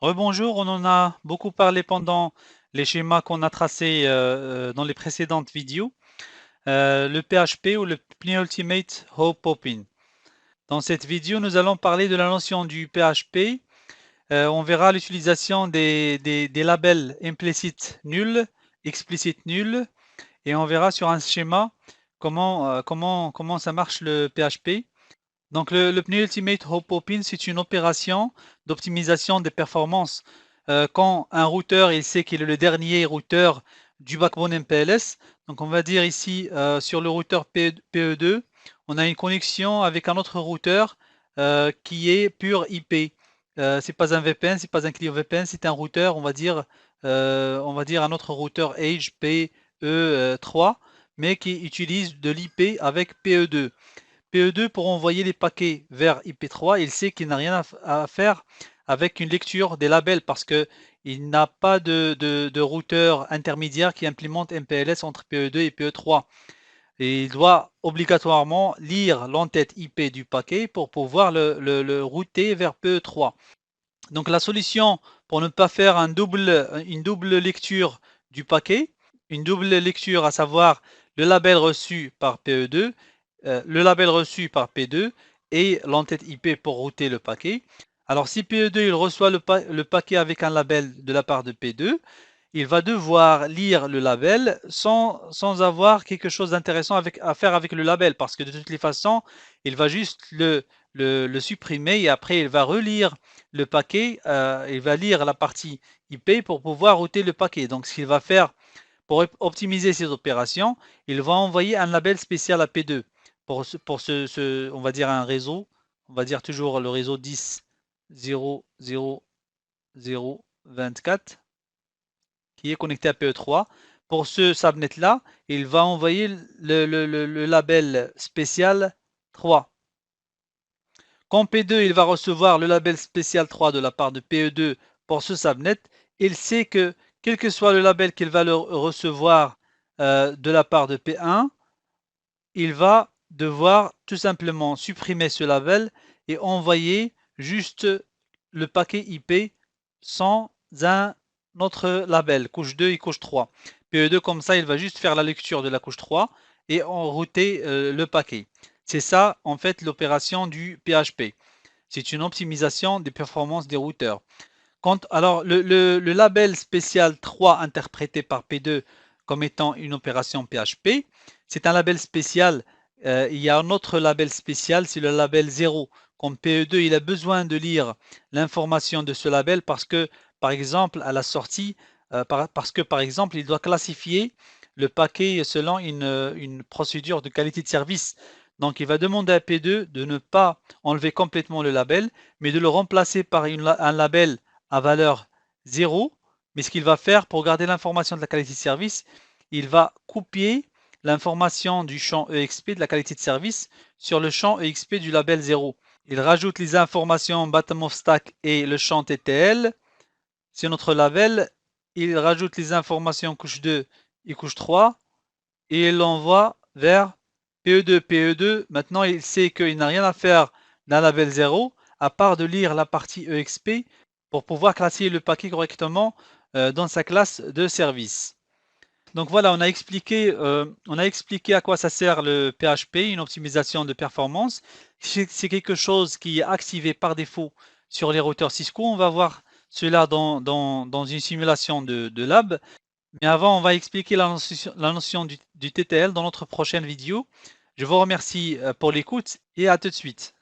Rebonjour, on en a beaucoup parlé pendant les schémas qu'on a tracés dans les précédentes vidéos. Le PHP ou le Penultimate Hope Open. Dans cette vidéo, nous allons parler de la notion du PHP. On verra l'utilisation des labels implicite nul, explicite nul, et on verra sur un schéma comment ça marche le PHP. Donc le Penultimate Hope Open, c'est une opération d'optimisation des performances. Quand un routeur, il sait qu'il est le dernier routeur du backbone MPLS, donc on va dire ici sur le routeur PE2, on a une connexion avec un autre routeur qui est pur IP. C'est pas un VPN, c'est pas un client VPN, c'est un routeur, on va dire un autre routeur Edge PE3, mais qui utilise de l'IP avec PE2. PE2 pour envoyer les paquets vers IP3, il sait qu'il n'a rien à faire avec une lecture des labels parce que il n'a pas de routeur intermédiaire qui implémente MPLS entre PE2 et PE3. Et il doit obligatoirement lire l'entête IP du paquet pour pouvoir le router vers PE3. Donc la solution pour ne pas faire une double lecture du paquet, une double lecture à savoir le label reçu par PE2, le label reçu par P2 et l'entête IP pour router le paquet. Alors si PE2 il reçoit le paquet avec un label de la part de P2, il va devoir lire le label sans avoir quelque chose d'intéressant à faire avec le label parce que de toutes les façons, il va juste le supprimer et après il va relire le paquet, il va lire la partie IP pour pouvoir router le paquet. Donc ce qu'il va faire pour optimiser ces opérations, il va envoyer un label spécial à P2 on va dire un réseau, on va dire toujours le réseau 10 0 0 0 24 qui est connecté à PE3. Pour ce subnet-là, il va envoyer le label spécial 3. Quand P2 il va recevoir le label spécial 3 de la part de PE2 pour ce subnet, il sait que quel que soit le label qu'il va recevoir de la part de P1, il va devoir tout simplement supprimer ce label et envoyer juste le paquet IP sans un autre label, couche 2 et couche 3. PE2 comme ça, il va juste faire la lecture de la couche 3 et enrouter le paquet. C'est ça en fait l'opération du PHP. C'est une optimisation des performances des routeurs. Alors le label spécial 3 interprété par P2 comme étant une opération PHP, c'est un label spécial. Il y a un autre label spécial, c'est le label 0. Comme PE2, il a besoin de lire l'information de ce label parce que, par exemple, à la sortie, parce que, par exemple, il doit classifier le paquet selon une procédure de qualité de service. Donc, il va demander à P2 de ne pas enlever complètement le label, mais de le remplacer par un label à valeur 0, mais ce qu'il va faire pour garder l'information de la qualité de service, il va copier l'information du champ EXP de la qualité de service sur le champ EXP du label 0. Il rajoute les informations bottom of stack et le champ TTL sur notre label. Il rajoute les informations couche 2 et couche 3 et il l'envoie vers PE2. PE2, maintenant il sait qu'il n'a rien à faire d'un label 0 à part de lire la partie EXP pour pouvoir classer le paquet correctement dans sa classe de service. Donc voilà, on a expliqué à quoi ça sert le PHP, une optimisation de performance. C'est quelque chose qui est activé par défaut sur les routeurs Cisco. On va voir cela dans une simulation de lab. Mais avant, on va expliquer la notion du TTL dans notre prochaine vidéo. Je vous remercie pour l'écoute et à tout de suite.